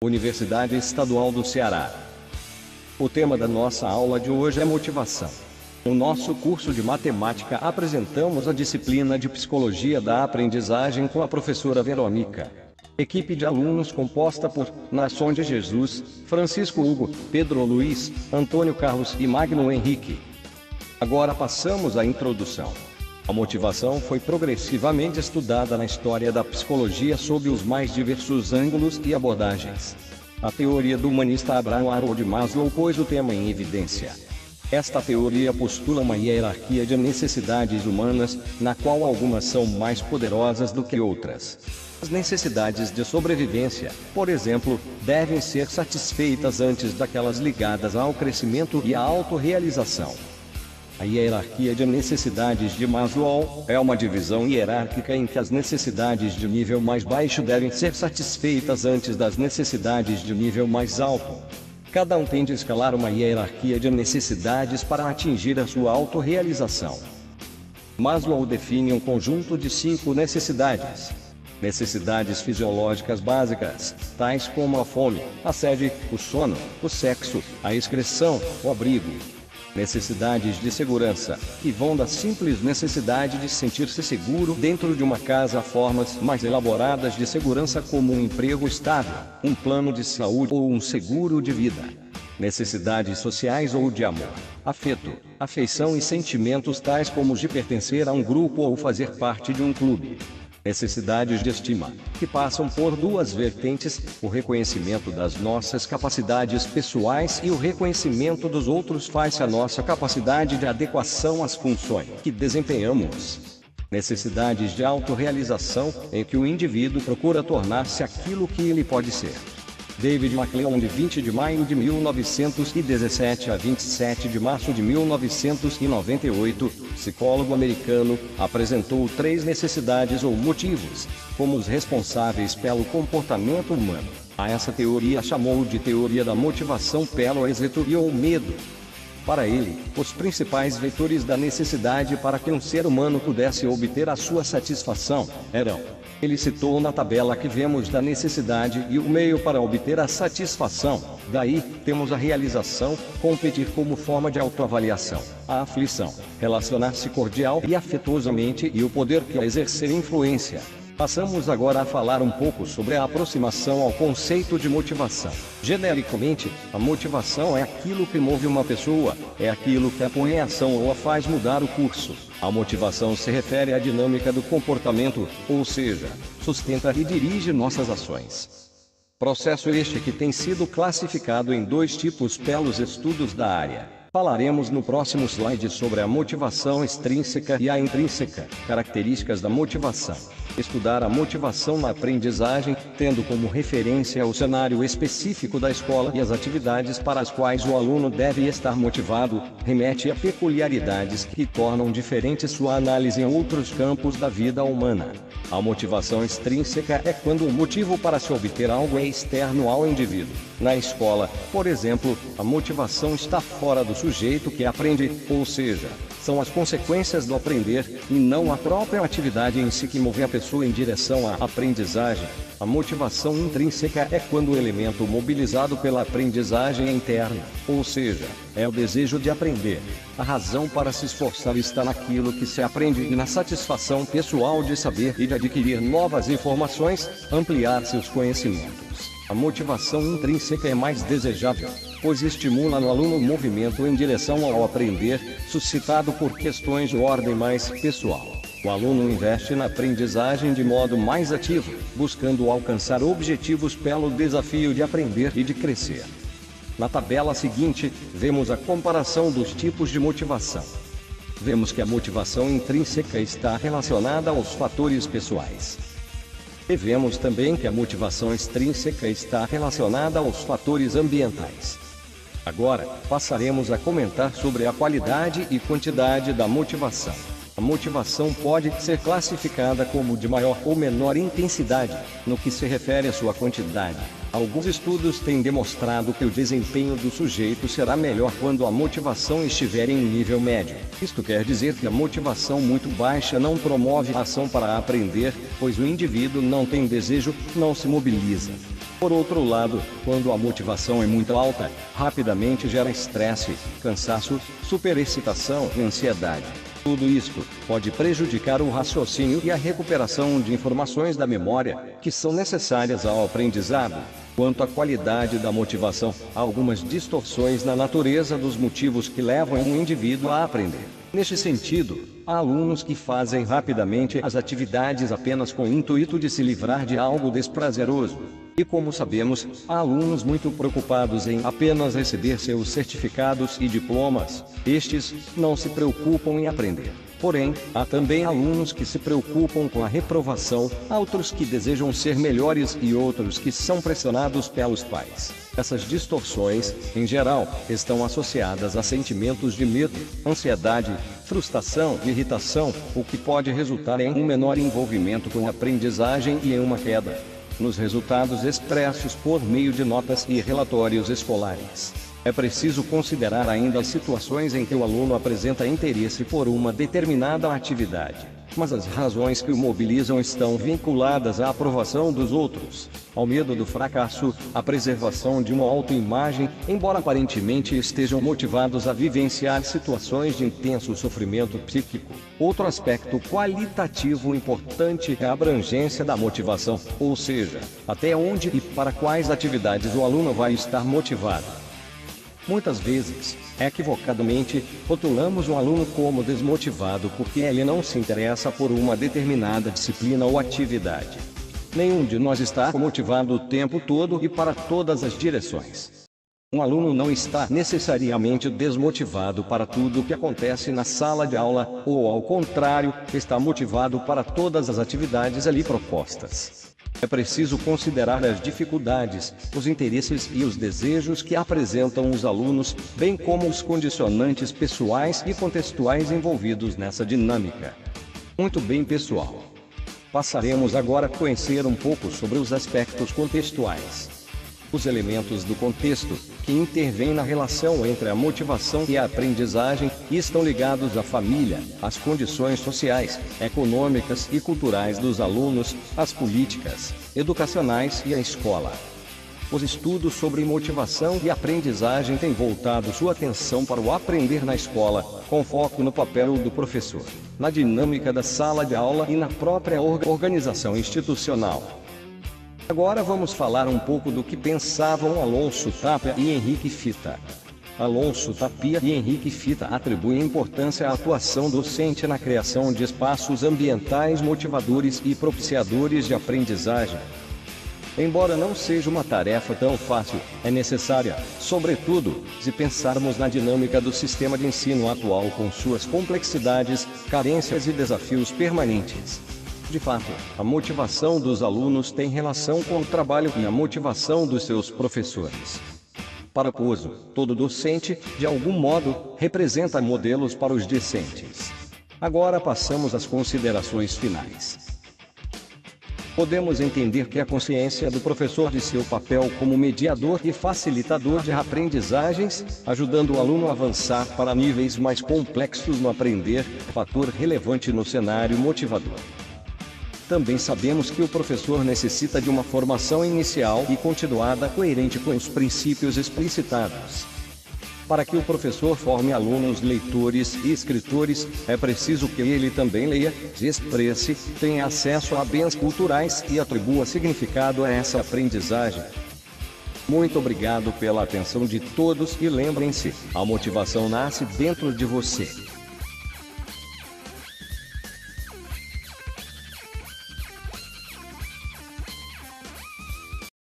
Universidade Estadual do Ceará. O tema da nossa aula de hoje é motivação. No nosso curso de matemática apresentamos a disciplina de Psicologia da Aprendizagem com a professora Verônica. Equipe de alunos composta por Nason de Jesus, Francisco Hugo, Pedro Luiz, Antônio Carlos e Magno Henrique. Agora passamos à introdução. A motivação foi progressivamente estudada na história da psicologia sob os mais diversos ângulos e abordagens. A teoria do humanista Abraham Harold Maslow pôs o tema em evidência. Esta teoria postula uma hierarquia de necessidades humanas, na qual algumas são mais poderosas do que outras. As necessidades de sobrevivência, por exemplo, devem ser satisfeitas antes daquelas ligadas ao crescimento e à autorrealização. A hierarquia de necessidades de Maslow é uma divisão hierárquica em que as necessidades de nível mais baixo devem ser satisfeitas antes das necessidades de nível mais alto. Cada um tende a escalar uma hierarquia de necessidades para atingir a sua autorrealização. Maslow define um conjunto de 5 necessidades. Necessidades fisiológicas básicas, tais como a fome, a sede, o sono, o sexo, a excreção, o abrigo. Necessidades de segurança, que vão da simples necessidade de sentir-se seguro dentro de uma casa a formas mais elaboradas de segurança como um emprego estável, um plano de saúde ou um seguro de vida. Necessidades sociais ou de amor, afeto, afeição e sentimentos tais como os de pertencer a um grupo ou fazer parte de um clube. Necessidades de estima, que passam por 2 vertentes, o reconhecimento das nossas capacidades pessoais e o reconhecimento dos outros face à nossa capacidade de adequação às funções que desempenhamos. Necessidades de autorrealização, em que o indivíduo procura tornar-se aquilo que ele pode ser. David McClelland, de 20 de maio de 1917 a 27 de março de 1998, psicólogo americano, apresentou 3 necessidades ou motivos, como os responsáveis pelo comportamento humano. A essa teoria chamou de teoria da motivação pelo êxito e ou medo. Para ele, os principais vetores da necessidade para que um ser humano pudesse obter a sua satisfação eram: ele citou na tabela que vemos da necessidade e o meio para obter a satisfação. Daí, temos a realização, competir como forma de autoavaliação, a aflição, relacionar-se cordial e afetuosamente e o poder que é exercer influência. Passamos agora a falar um pouco sobre a aproximação ao conceito de motivação. Genericamente, a motivação é aquilo que move uma pessoa, é aquilo que a põe em ação ou a faz mudar o curso. A motivação se refere à dinâmica do comportamento, ou seja, sustenta e dirige nossas ações. Processo este que tem sido classificado em 2 tipos pelos estudos da área. Falaremos no próximo slide sobre a motivação extrínseca e a intrínseca, características da motivação. Estudar a motivação na aprendizagem, tendo como referência o cenário específico da escola e as atividades para as quais o aluno deve estar motivado, remete a peculiaridades que tornam diferente sua análise em outros campos da vida humana. A motivação extrínseca é quando o motivo para se obter algo é externo ao indivíduo. Na escola, por exemplo, a motivação está fora do sujeito que aprende, ou seja, são as consequências do aprender, e não a própria atividade em si que move a pessoa em direção à aprendizagem. A motivação intrínseca é quando o elemento mobilizado pela aprendizagem é interno, ou seja, é o desejo de aprender. A razão para se esforçar está naquilo que se aprende e na satisfação pessoal de saber e de adquirir novas informações, ampliar seus conhecimentos. A motivação intrínseca é mais desejável, pois estimula no aluno o movimento em direção ao aprender, suscitado por questões de ordem mais pessoal. O aluno investe na aprendizagem de modo mais ativo, buscando alcançar objetivos pelo desafio de aprender e de crescer. Na tabela seguinte, vemos a comparação dos tipos de motivação. Vemos que a motivação intrínseca está relacionada aos fatores pessoais. E vemos também que a motivação extrínseca está relacionada aos fatores ambientais. Agora, passaremos a comentar sobre a qualidade e quantidade da motivação. A motivação pode ser classificada como de maior ou menor intensidade, no que se refere à sua quantidade. Alguns estudos têm demonstrado que o desempenho do sujeito será melhor quando a motivação estiver em nível médio. Isto quer dizer que a motivação muito baixa não promove a ação para aprender, pois o indivíduo não tem desejo, não se mobiliza. Por outro lado, quando a motivação é muito alta, rapidamente gera estresse, cansaço, superexcitação e ansiedade. Tudo isto pode prejudicar o raciocínio e a recuperação de informações da memória, que são necessárias ao aprendizado. Quanto à qualidade da motivação, há algumas distorções na natureza dos motivos que levam um indivíduo a aprender. Neste sentido, há alunos que fazem rapidamente as atividades apenas com o intuito de se livrar de algo desprazeroso. E como sabemos, há alunos muito preocupados em apenas receber seus certificados e diplomas. Estes não se preocupam em aprender. Porém, há também alunos que se preocupam com a reprovação, outros que desejam ser melhores e outros que são pressionados pelos pais. Essas distorções, em geral, estão associadas a sentimentos de medo, ansiedade, frustração e irritação, o que pode resultar em um menor envolvimento com a aprendizagem e em uma queda nos resultados expressos por meio de notas e relatórios escolares. É preciso considerar ainda as situações em que o aluno apresenta interesse por uma determinada atividade, mas as razões que o mobilizam estão vinculadas à aprovação dos outros, ao medo do fracasso, à preservação de uma autoimagem, embora aparentemente estejam motivados a vivenciar situações de intenso sofrimento psíquico. Outro aspecto qualitativo importante é a abrangência da motivação, ou seja, até onde e para quais atividades o aluno vai estar motivado. Muitas vezes, equivocadamente, rotulamos um aluno como desmotivado porque ele não se interessa por uma determinada disciplina ou atividade. Nenhum de nós está motivado o tempo todo e para todas as direções. Um aluno não está necessariamente desmotivado para tudo o que acontece na sala de aula, ou ao contrário, está motivado para todas as atividades ali propostas. É preciso considerar as dificuldades, os interesses e os desejos que apresentam os alunos, bem como os condicionantes pessoais e contextuais envolvidos nessa dinâmica. Muito bem, pessoal. Passaremos agora a conhecer um pouco sobre os aspectos contextuais. Os elementos do contexto, que intervêm na relação entre a motivação e a aprendizagem, estão ligados à família, às condições sociais, econômicas e culturais dos alunos, às políticas educacionais e à escola. Os estudos sobre motivação e aprendizagem têm voltado sua atenção para o aprender na escola, com foco no papel do professor, na dinâmica da sala de aula e na própria organização institucional. Agora vamos falar um pouco do que pensavam Alonso Tapia e Henrique Fita. Alonso Tapia e Henrique Fita atribuem importância à atuação docente na criação de espaços ambientais motivadores e propiciadores de aprendizagem. Embora não seja uma tarefa tão fácil, é necessária, sobretudo, se pensarmos na dinâmica do sistema de ensino atual com suas complexidades, carências e desafios permanentes. De fato, a motivação dos alunos tem relação com o trabalho e a motivação dos seus professores. Para Pozo, todo docente, de algum modo, representa modelos para os discentes. Agora passamos às considerações finais. Podemos entender que a consciência do professor de seu papel como mediador e facilitador de aprendizagens, ajudando o aluno a avançar para níveis mais complexos no aprender, é fator relevante no cenário motivador. Também sabemos que o professor necessita de uma formação inicial e continuada coerente com os princípios explicitados. Para que o professor forme alunos leitores e escritores, é preciso que ele também leia, se expresse, tenha acesso a bens culturais e atribua significado a essa aprendizagem. Muito obrigado pela atenção de todos e lembrem-se, a motivação nasce dentro de você.